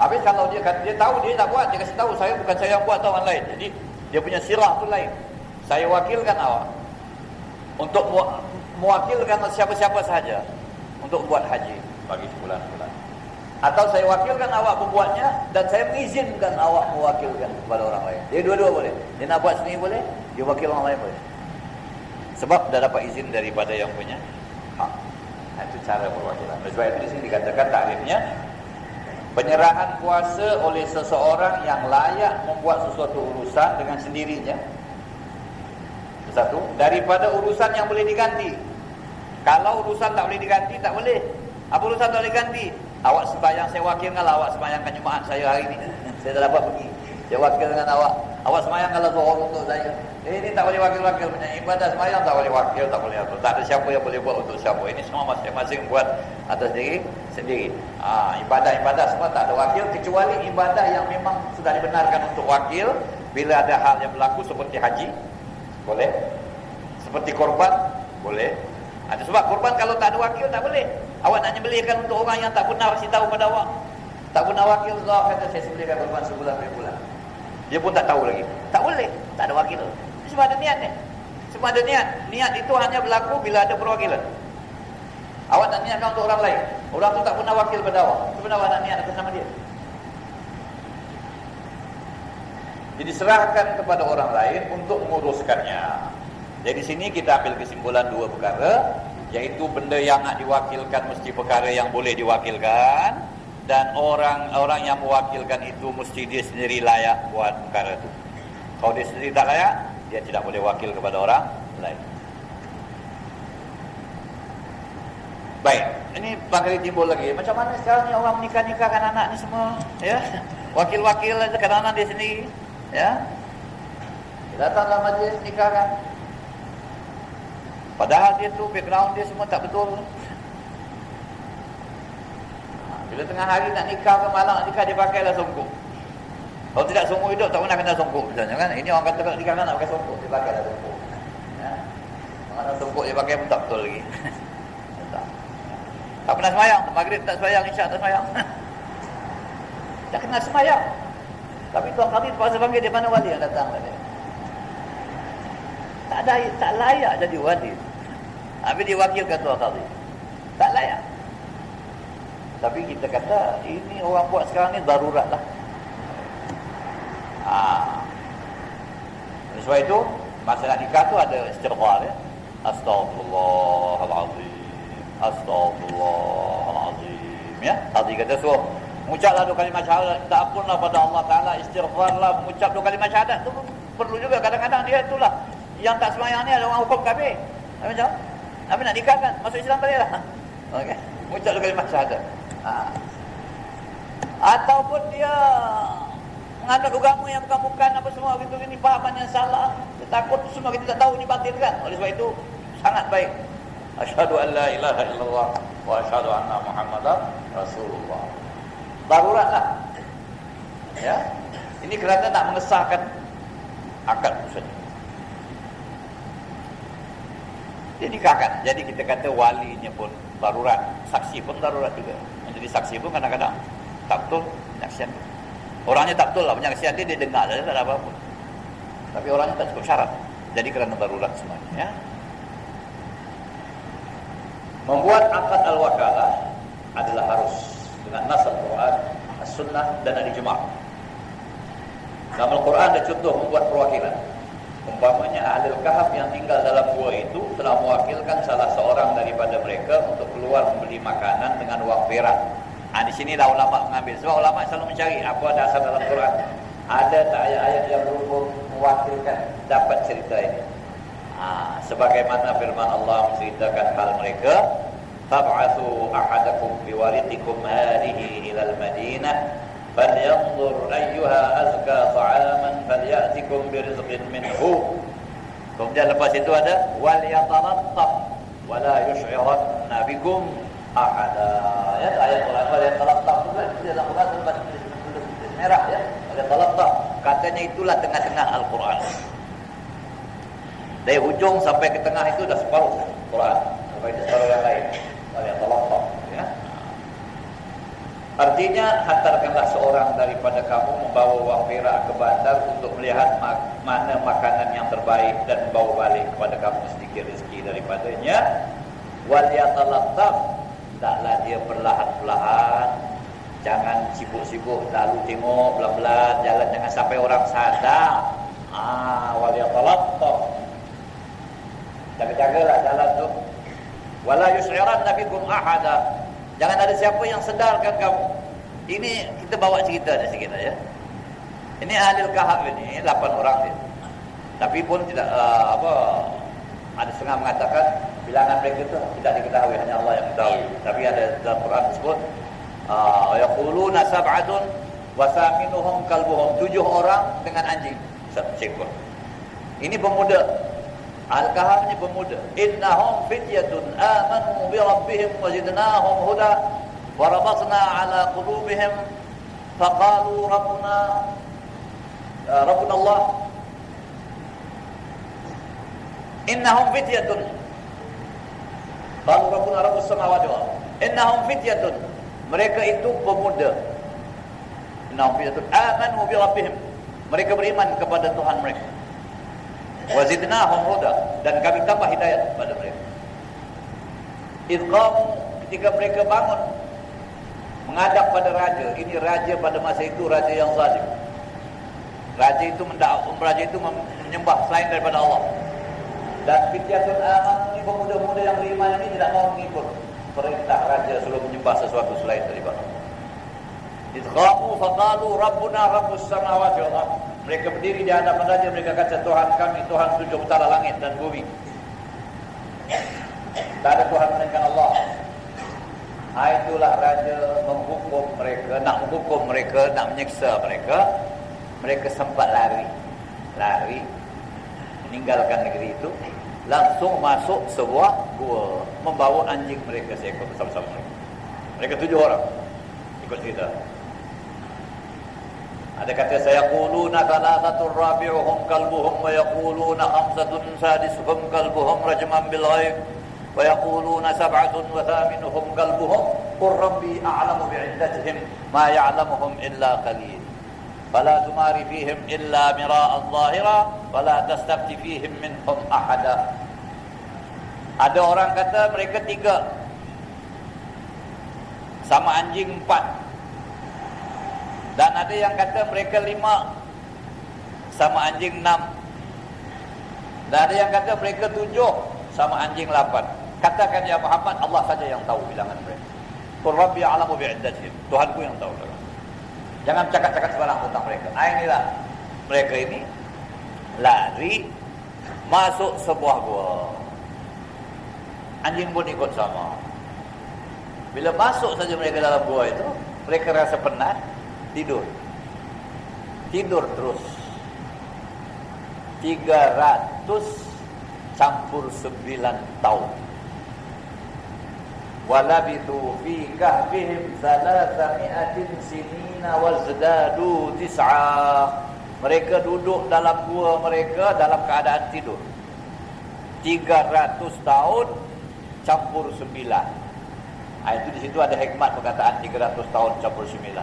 Habis kalau dia kata dia tahu dia tak buat, dia kasih tahu saya bukan saya yang buat, atau orang lain. Jadi dia punya sirah tu lain. Saya wakilkan awak untuk mewakilkan siapa-siapa sahaja untuk buat haji bagi sebulan-bulan. Atau saya wakilkan awak membuatnya dan saya mengizinkan awak mewakilkan kepada orang lain. Dia dua-dua boleh. Dia nak buat sendiri boleh, dia wakil orang lain boleh. Sebab dah dapat izin daripada yang punya hak. Itu cara perwakilan. Sebab itu di sini dikatakan takrifnya penyerahan kuasa oleh seseorang yang layak membuat sesuatu urusan dengan sendirinya. Satu, daripada urusan yang boleh diganti. Kalau urusan tak boleh diganti, tak boleh. Apa urusan tak boleh diganti? Awak sembahyang, saya wakil dengan awak sembahyangkan Jumaat saya hari ini. Saya dah dapat pergi. Saya wakil dengan awak. Awak sembahyang kalau Zuhur untuk saya. Ini tak boleh wakil-wakil punya. Ibadah sembahyang tak boleh wakil, tak boleh apa. Tak ada siapa yang boleh buat untuk siapa. Ini semua masing-masing buat atas diri sendiri. Ibadah-ibadah semua tak ada wakil, kecuali ibadah yang memang sudah dibenarkan untuk wakil. Bila ada hal yang berlaku seperti haji, boleh. Seperti korban, boleh. Ada sebab korban kalau tak ada wakil tak boleh. Awak nak nyembelihkan untuk orang yang tak pernah kasih tahu pada awak, tak pernah wakil, Allah kata saya sembelihkan korban sebulan berbulan. Dia pun tak tahu lagi. Tak boleh, tak ada wakil. Semua ada niat ni. Semua ada niat. Niat itu hanya berlaku bila ada perwakilan. Awak nak niatkan untuk orang lain. Orang tu tak pernah wakil pada awak. Sebenarnya awak nak niat atas nama dia. Jadi serahkan kepada orang lain untuk menguruskannya. Jadi di sini kita ambil kesimpulan dua perkara, iaitu benda yang nak diwakilkan mesti perkara yang boleh diwakilkan, dan orang yang mewakilkan itu mesti dia sendiri layak buat perkara itu. Kalau dia sendiri tak layak, dia tidak boleh wakil kepada orang lain. Baik, ini bakal timbul lagi. Macam mana sekarang ni orang menikah-nikahkan anak ni semua, ya? Wakil-wakil kadang-kadang dia sendiri, ya? Dia datang dalam majlis nikahkan. Padahal dia tu background dia semua tak betul. Bila tengah hari nak nikah ke malam nak nikah, dia pakailah songkok. Kalau tidak seumur hidup tak pernah kena songkok misalnya kan. Ini orang kata kalau nikah nak pakai songkok, dia pakailah songkok. Ya. Mana songkok dia pakai pun tak betul lagi. Tak pernah semayang, maghrib tak semayang, isyak tak semayang. Tak kena semayang. Tapi tuan kami terpaksa panggil dia, mana wali yang datang tadi. Tak layak jadi wali. Habis diwakilkan tuan kami. Tak layak. Tapi kita kata ini orang buat sekarang ni darurat lah. Sebab itu masa nak nikah tu ada istighfar, ya. Astaghfirullahalazim. Astaghfirullahalazim. Ya, tadi kata suruh mengucaplah 2 kalimat syahadat, minta ampunlah pada Allah Taala, istighfarlah, mengucap 2 kalimat syahadat tu perlu juga. Kadang-kadang dia itulah yang tak sembahyang ni ada orang hukum kafir. Macam Nabi nak nikahkan, masuk Islam balik lah. Okey, mengucap 2 kalimat syahadat. Ataupun dia menganut agama yang bukan apa semua gitu ni, fahaman yang salah, dia takut semua kita tak tahu ni batil kan. Oleh sebab itu sangat baik asyhadu an la ilaha illallah wa asyhadu anna muhammadar rasulullah. Daruratlah. Ya. Ini kerana nak mengesahkan akad saja. Dia nikahkan. Jadi kita kata walinya pun darurat, saksi pun darurat juga. Menjadi saksi pun kadang-kadang tak betul penyaksian. Orangnya tak betul lah penyaksian dia dengar saja tak ada apa-apa. Tapi orangnya tak cukup syarat. Jadi kerana darurat semuanya, ya. Membuat akad al-wakalah adalah harus dengan nas al-Quran, as-sunnah dan al-ijma'. Dalam Al-Quran ada contoh membuat perwakilan. Umpamanya ahli kahf yang tinggal dalam gua itu telah mewakilkan salah seorang daripada mereka untuk keluar membeli makanan dengan wang perak. Di sinilah ulama mengambil. Sebab ulama selalu mencari apa dasar dalam Quran. Ada tak ayat-ayat yang berupa mewakilkan dapat cerita ini. Sebagaimana firman Allah menceritakan hal mereka, tab'atsu ahadakum biwarithikum hadhihi ila al-Madinah falyanzur ayyuha azka ta'aman falyatikum birizqin minhu. Kemudian lepas itu ada wal yatalattaf wa la yush'iranna bikum ahada. Ya, ayat Quran wal yatalattaf itu kan dalam Quran tulis merah ya. Wal yatalattaf katanya itulah tengah-tengah Al-Quran. Dari hujung sampai ke tengah itu dah separuh Quran. Sampai ke separuh yang lain. Wal yatalattaf ya. Artinya hantarkanlah seorang daripada kamu membawa wang perak ke bandar untuk melihat mana makanan yang terbaik dan membawa balik kepada kamu sedikit rezeki daripadanya. Wal yatalattaf, taklah dia perlahan-lahan, jangan sibuk-sibuk lalu tengok belah-belah jalan, jangan sampai orang sadar. Wal yatalattaf, jaga-jagalah jalan tu. Wala yus'iranna bikum ahada, jangan ada siapa yang sedarkan kamu. Ini kita bawa cerita sikit saja. Ini ahli kahf ini 8 orang dia. Tapi pun tidak ada setengah mengatakan bilangan mereka itu tidak diketahui, hanya Allah yang tahu. Tapi ada dalam Quran disebut yaquluna sab'atun wa thaminuhum kalbuhum, 7 orang dengan anjing satu ekor. Ini pemuda. Al-Kahf ni pemuda. Innahum fityatun amanu bi rabbihim wa zidnahum huda wa rabatna ala qulubihim faqalu rabbuna Allah. Innahum fityatun qalu rabbuna rabbus samawati wal ardh. Innahum fityatun, mereka itu pemuda. Innahum fityatun amanu bi rabbihim, mereka beriman kepada Tuhan mereka. Wazidnahum huda, dan kami tambah hidayah pada mereka. Idqamu, ketika mereka bangun menghadap pada raja. Ini raja pada masa itu raja yang zalim. Raja itu menyembah selain daripada Allah. Dan fityatun aman, ini pemuda-pemuda yang beriman ini tidak mau mengikut perintah raja suruh menyembah sesuatu selain daripada Allah. Idqamu faqalu rabbuna rabbus samawati wal ardh. Mereka berdiri di hadapan raja, mereka kata Tuhan kami, Tuhan 7 utara langit dan bumi. Tak ada Tuhan melainkan Allah. Itulah raja menghukum mereka, nak menghukum mereka, nak menyiksa mereka. Mereka sempat lari, meninggalkan negeri itu, langsung masuk sebuah gua, membawa anjing mereka seekor bersama-sama mereka. Mereka 7 orang. Ikut cerita. Ada kata sayaquluna thalathatun rabi'uhum kalbuhum wa yaquluna khamsatun sadisuhum kalbuhum rajman bil ghaib wa yaquluna sab'atun wa thaminuhum kalbuhum qur rabbi a'lamu bi'iddatihim ma ya'lamuhum illa qalil fala tumari fihim illa mira'an zahira wala tastafti fihim minhum ahada. Ada orang kata mereka 3 sama anjing 4. Dan ada yang kata mereka 5 sama anjing 6. Dan ada yang kata mereka 7 sama anjing 8. Katakan ya Muhammad, Allah saja yang tahu bilangan mereka. Qul Rabbi a'lamu bi'iddatihim. Tuhanku yang tahu. Jangan cakap-cakap sembarang tentang mereka. Inilah mereka ini lari masuk sebuah gua. Anjing pun ikut sama. Bila masuk saja mereka dalam gua itu, mereka rasa penat, tidur. Tidur terus. 300 campur 9 tahun. Walabithu fi kahfihim 300 sinina wazdadu 9. Mereka duduk dalam gua mereka dalam keadaan tidur. 300 tahun campur 9. Itu di situ ada hikmat perkataan 300 tahun campur 9.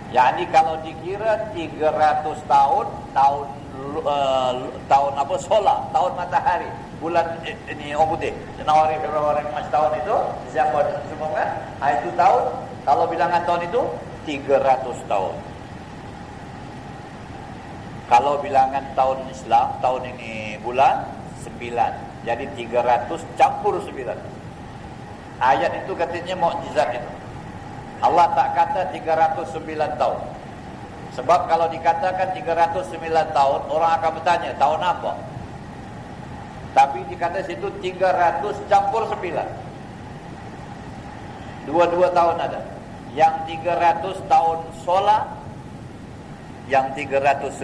Yani kalau dikira 300 tahun tahun apa solar, tahun matahari, bulan ini orang putih, Januari, Februari, Mac tahun itu, Desember semua kan? Itu tahun, kalau bilangan tahun itu 300 tahun. Kalau bilangan tahun Islam, tahun ini bulan 9. Jadi 300 campur 9. Ayat itu katanya mukjizat itu. Allah tak kata 309 tahun. Sebab kalau dikatakan 309 tahun, orang akan bertanya, tahun apa? Tapi dikata situ 300 campur 9. Dua-dua tahun ada. Yang 300 tahun solar, yang 309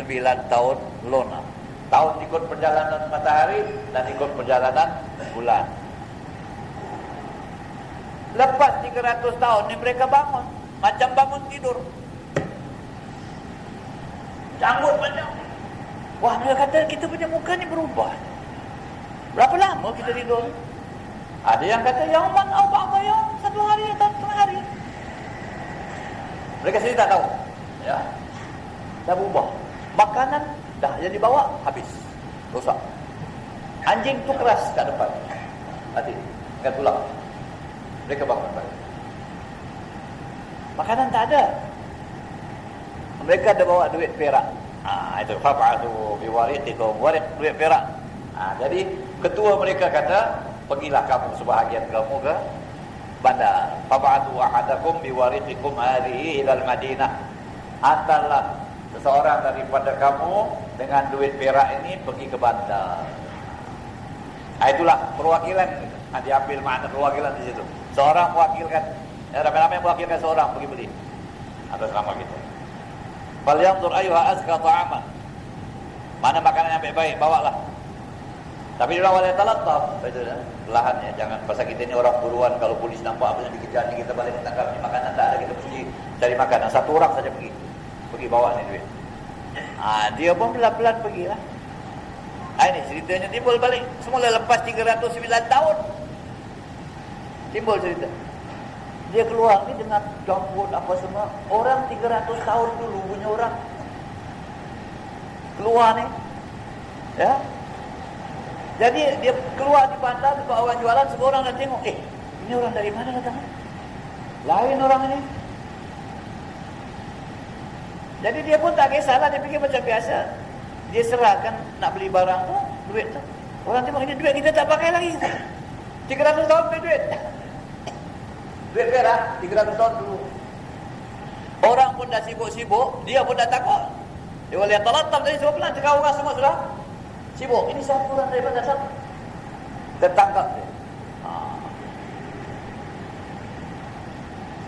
tahun lona. Tahun ikut perjalanan matahari dan ikut perjalanan bulan. Lepas 300 tahun ni mereka bangun, macam bangun tidur. Janggut panjang. Wah, mereka kata kita punya muka ni berubah. Berapa lama kita tidur? Ada yang kata yauman au ba'da yaum, 1 hari atau setengah hari. Mereka sendiri tak tahu. Ya. Dah berubah. Makanan dah yang dibawa habis. Rosak. Anjing tu keras kat depan. Mati. Kan tulang. Mereka bangun balik. Makanan tak ada. Mereka ada bawa duit perak. Itu fa'atu biwarithikum, warit duit perak. Jadi ketua mereka kata, pergilah kamu sebahagian kamu ke bandar. Fa'atu ahadakum biwarithikum hadhihi ilal Madinah. Antarlah seseorang daripada kamu dengan duit perak ini pergi ke bandar. Itulah perwakilan. Diambil makna perwakilan di situ. Seorang mewakilkan, ramai-ramai mewakilkan seorang pergi beli atas nama kita. Falyanzur ayyuha azka ta'aman. Mana makanan yang baik-baik, bawalah. Tapi dia wala talattaf, itu perlahan ya, jangan pasal kita ni orang buruan, kalau polis nampak apa yang dikejar ni kita balik tangkap ni makanan tak ada, kita pergi cari makanan. Satu orang saja pergi bawa ni duit. Dia pun pelan-pelan pergilah. Ini ceritanya timbul balik. Semula lepas 309 tahun timbul cerita. Dia keluar ni dengan jambut apa semua. Orang 300 tahun dulu punya orang keluar ni. Ya. Jadi dia keluar di bandar, dekat orang jualan, semua orang dah tengok. Ini orang dari mana datang? Lain orang ini. Jadi dia pun tak kisahlah, dia fikir macam biasa. Dia serahkan nak beli barang tu, duit tu. Orang tengok ini duit kita tak pakai lagi. 300 tahun beli duit. Duit perak 300 tahun dulu. Orang pun dah sibuk-sibuk, dia pun dah takut. Dia lihat talattaf tadi semua pelan, cakap orang semua sudah sibuk. Ini satu orang daripada satu. Tertangkap dia.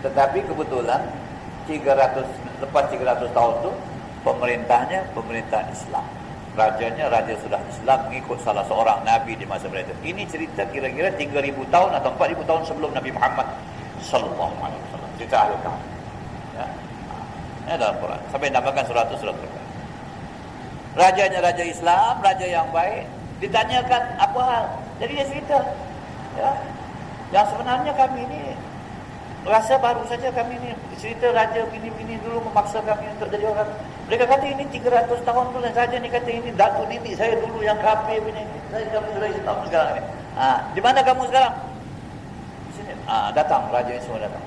Tetapi kebetulan 300 lepas 300 tahun tu pemerintahnya pemerintah Islam. Rajanya raja sudah Islam mengikut salah seorang nabi di masa mereka. Ini cerita kira-kira 3000 tahun atau 4000 tahun sebelum Nabi Muhammad sallallahu alaihi wasallam. Cerita Ahlul Kahf. Ya. Ini dalam Quran. Sampai namakan surat itu surat Al-Kahf. Rajanya raja Islam, raja yang baik, ditanyakan apa hal. Jadi dia cerita. Ya. Yang sebenarnya kami ini rasa baru saja kami ini cerita raja bini-bini dulu memaksa kami untuk jadi orang. Mereka kata ini 300 tahun dulu raja ni kata ini datuk nenek saya dulu yang kafir bini. Saya kami sudah Islam sekarang ni. Di mana kamu sekarang? Di sini. Datang raja ini semua datang.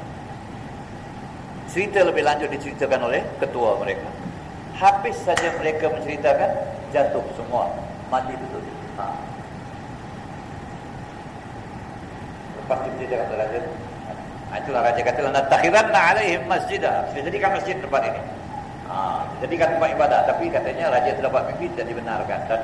Cerita lebih lanjut diceritakan oleh ketua mereka. Habis saja mereka menceritakan, jatuh semua, mati betul. masjid, dia kata raja. Itulah raja kata, "Natakhiranna 'alaihim masjidah." Saya jadikan masjid tempat ini. Jadikan tempat ibadah. Tapi katanya raja terdapat mimpi tidak dibenarkan. Dan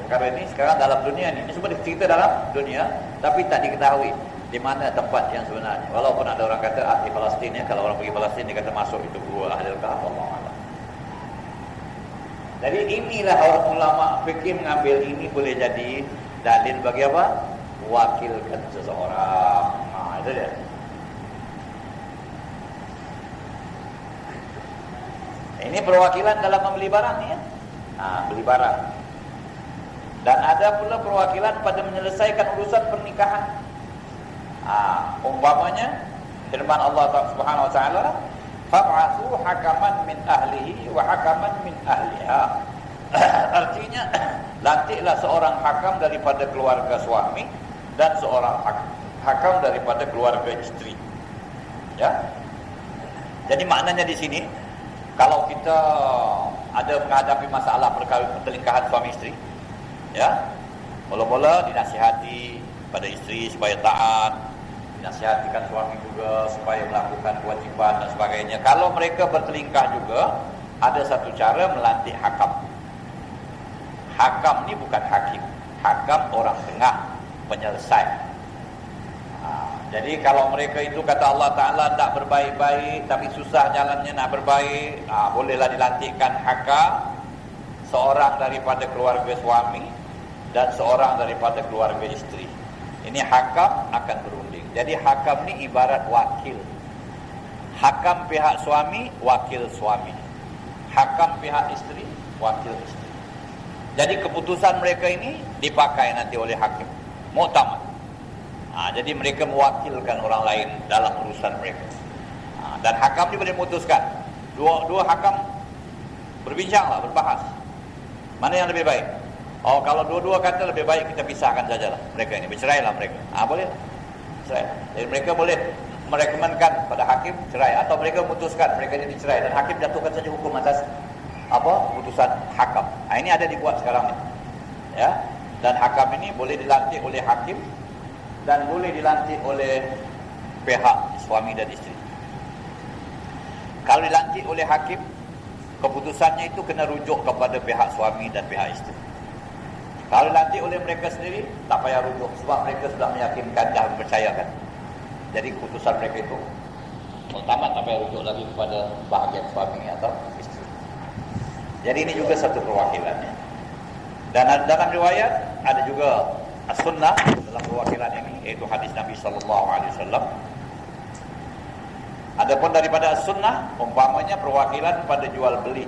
perkara ini sekarang dalam dunia ini semua cerita dalam dunia, tapi tak diketahui di mana tempat yang sebenarnya. Walaupun ada orang kata di Palestin ya, kalau orang pergi Palestin dia kata masuk itu gua Ahlul Kahf, Allah Allah. Jadi inilah orang ulama fikih mengambil ini boleh jadi dalil bagi apa? Wakilkan seseorang. Itu dia. Ini perwakilan dalam membeli barang ni ya. Beli barang. Dan ada pula perwakilan pada menyelesaikan urusan pernikahan. Umpamanya firman Allah Subhanahu wa taala, "Fab'athu hakaman min ahlihi wa hakaman min ahliha." Artinya, lantiklah seorang hakam daripada keluarga suami dan seorang hakam daripada keluarga isteri. Ya. Jadi maknanya di sini, kalau kita ada menghadapi masalah pertelingkahan suami isteri, ya, mula-mula dinasihati pada isteri supaya taat, dinasihatikan suami juga supaya melakukan kewajiban dan sebagainya. Kalau mereka bertelingkah juga, ada satu cara melantik hakam. Hakam ni bukan hakim. Hakam orang tengah, penyelesai. Jadi kalau mereka itu kata Allah Ta'ala tak berbaik-baik, tapi susah jalannya nak berbaik, bolehlah dilantikkan hakam, seorang daripada keluarga suami dan seorang daripada keluarga isteri. Ini hakam akan berunding. Jadi hakam ni ibarat wakil. Hakam pihak suami, wakil suami. Hakam pihak isteri, wakil isteri. Jadi keputusan mereka ini dipakai nanti oleh hakim, muktamad. Jadi mereka mewakilkan orang lain dalam urusan mereka. Dan hakam ni boleh memutuskan. Dua hakam berbincanglah, berbahas. Mana yang lebih baik? Kalau dua-dua kata lebih baik kita pisahkan sajalah mereka ini, bercerailah mereka. Boleh. Cerai. Jadi mereka boleh merekomenkan pada hakim cerai, atau mereka memutuskan mereka jadi cerai dan hakim jatuhkan saja hukum atas keputusan hakam. Ini ada dibuat sekarang ni. Ya. Dan hakam ini boleh dilantik oleh hakim dan boleh dilantik oleh pihak suami dan isteri. Kalau dilantik oleh hakim, keputusannya itu kena rujuk kepada pihak suami dan pihak isteri. Kalau dilantik oleh mereka sendiri, tak payah rujuk sebab mereka sudah meyakinkan dan mempercayakan. Jadi keputusan mereka itu muktamad, tak payah rujuk lagi kepada bahagian suami atau isteri. Jadi ini juga satu perwakilannya. Dan dalam riwayat ada juga as-sunnah dalam perwakilan ini, iaitu hadis Nabi SAW. Adapun daripada as-sunnah, umpamanya perwakilan pada jual beli.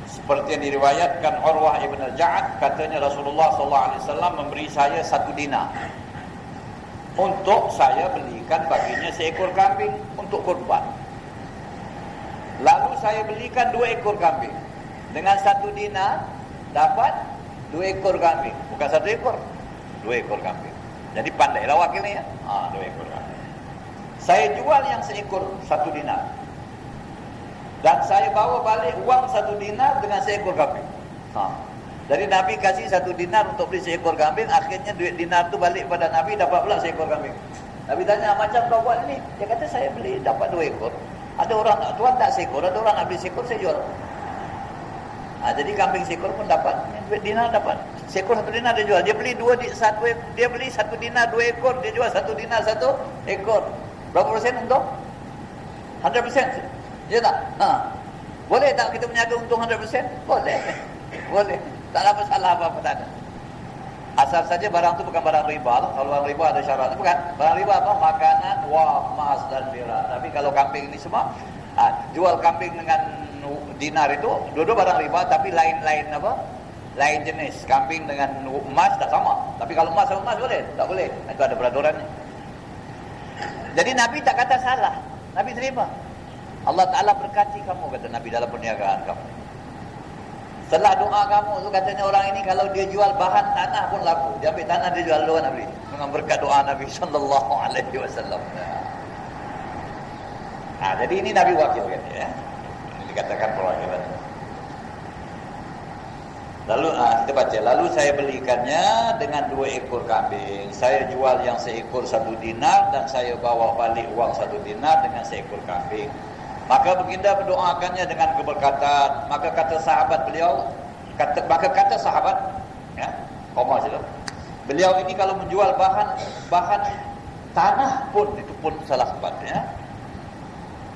Seperti yang diriwayatkan Urwah ibn al-Ja'ad, katanya Rasulullah SAW memberi saya 1 dinar untuk saya belikan baginya seekor kambing untuk kurban. Lalu saya belikan 2 ekor kambing. Dengan 1 dinar dapat 2 ekor kambing. Bukan 1 ekor, 2 ekor kambing. Jadi pandailah wakilnya ya. 2 ekor kambing. Saya jual yang seekor 1 dinar. Dan saya bawa balik uang 1 dinar dengan seekor kambing. Jadi Nabi kasih 1 dinar untuk beli seekor kambing. Akhirnya duit dinar tu balik pada Nabi, dapat pula seekor kambing. Nabi tanya, macam kau buat ini? Dia kata, saya beli dapat 2 ekor. Ada orang tuan tak seekor, ada orang nak beli seekor, saya jual. Jadi kambing seekor pun dapat, duit dinar dapat. Seekor 1 dinar dia jual. Dia beli 1 dinar 2 ekor, dia jual 1 dinar 1 ekor. Berapa persen untung? 100%. Ya tak? Boleh tak kita berniaga untung 100%? Boleh. Boleh. Tak ada masalah apa-apa, tak ada. Asal saja barang tu bukan barang riba lah. Kalau barang riba ada syarat. Bukan. Barang riba apa? Makanan, emas dan perak. Tapi kalau kambing ini semua, jual kambing dengan dinar itu dua-dua barang riba, tapi lain-lain apa? Lain jenis. Kambing dengan emas tak sama. Tapi kalau emas sama emas boleh? Tak boleh. Itu ada peraturannya. Jadi Nabi tak kata salah. Nabi terima. Allah Ta'ala berkati kamu, kata Nabi, dalam perniagaan kamu. Setelah doa kamu tu, katanya orang ini kalau dia jual bahan tanah pun laku. Dia ambil tanah, dia jual doa Nabi. Dengan berkat doa Nabi SAW. Jadi ini Nabi wakil, kan, ya. Ini dikatakan perwakilan. Lalu kita baca, lalu saya belikannya dengan 2 ekor kambing. Saya jual yang seekor 1 dinar dan saya bawa balik uang 1 dinar dengan seekor kambing. Maka baginda berdoakannya dengan keberkatan. Maka kata sahabat beliau, kata sahabat, ya, koma saja. Beliau ini kalau menjual bahan tanah pun itu pun salah sebabnya.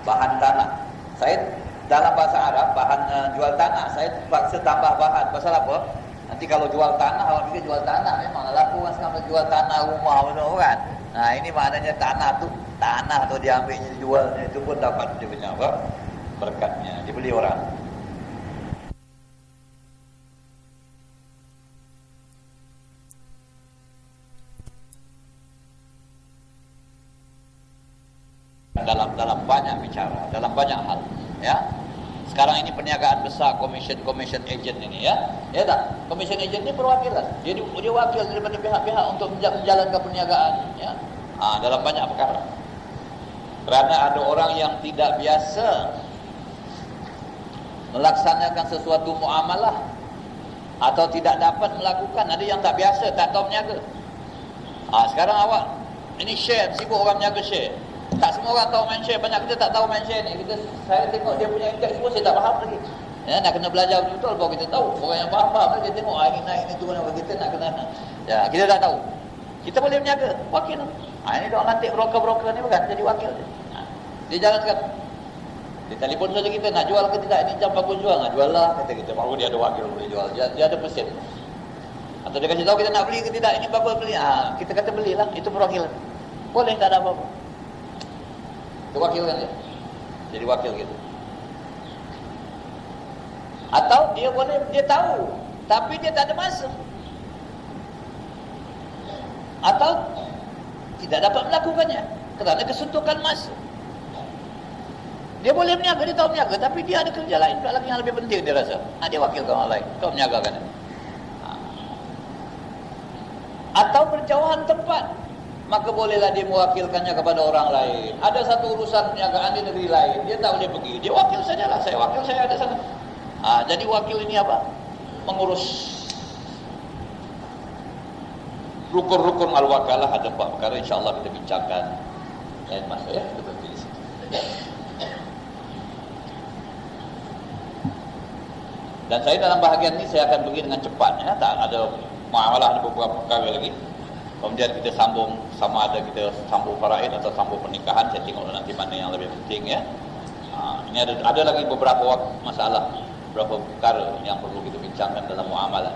Bahan tanah. Saya dalam bahasa Arab bahan jual tanah, saya terpaksa tambah bahan. Pasal apa? Nanti kalau jual tanah, orang pikir jual tanah memang laku kan sekarang jual tanah rumah betul kan. Nah, ini maknanya tanah tu diambilnya dijualnya itu pun dapat dia punya apa? Berkatnya, dibeli orang. Dalam banyak bicara, dalam banyak hal, ya. Sekarang ini perniagaan besar, commission agent ini, ya. Ya tak? Commission agent ini perwakilan. Dia wakil daripada pihak-pihak untuk menjalankan perniagaan, ya. Dalam banyak perkara. Kerana ada orang yang tidak biasa melaksanakan sesuatu muamalah atau tidak dapat melakukan, ada yang tak biasa, tak tahu berniaga. Sekarang awak ini share, sibuk orang berniaga share. Tak semua orang tahu main share, banyak kita tak tahu main share ni. Saya tengok dia punya indeks semua saya tak faham lagi. Ya, nak kena belajar betul baru kita tahu. Orang yang faham dia tengok ini naik ini turun, kita nak kena. Ya, kita tak tahu. Kita boleh berniaga, wakil. Ini dia orang lantik broker-broker ni bukan jadi wakil dia. Dia jalankan. Dia telefon saja kita nak jual ke tidak, ini jam bagus jual, nak jual lah kata kita. Baru dia ada wakil boleh jual. Dia ada persen. Atau dia kasih tahu kita nak beli ke tidak, ini bagus beli. Kita kata belilah, itu perwakilan. Boleh tak ada apa-apa. Itu wakil kan dia. Jadi wakil gitu. Atau dia boleh, dia tahu tapi dia tak ada masa. Atau tidak dapat melakukannya kerana kesuntukan masa. Dia boleh berniaga, dia tahu berniaga, tapi dia ada kerja lain pula lagi yang lebih penting dia rasa. Dia wakil ke orang lain, kau berniagakan. Atau berjauhan tempat, maka bolehlah dia mewakilkannya kepada orang lain. Ada satu urusan perniagaan di negeri lain, dia tak boleh pergi, dia wakil sajalah, saya wakil, saya ada sana. Jadi wakil ini apa? Mengurus rukun-rukun al-wakalah. Ada 4 perkara, insyaAllah kita bincangkan lain masa, ya. Seperti di sini. Dan saya dalam bahagian ini saya akan pergi dengan cepat, ya. Tak ada muamalah, ada beberapa perkara lagi. Kemudian kita sambung, sama ada kita sambung faraid atau sambung pernikahan. Saya tengok nanti mana yang lebih penting, ya. Ini ada lagi beberapa masalah, beberapa perkara yang perlu kita bincangkan dalam muamalah.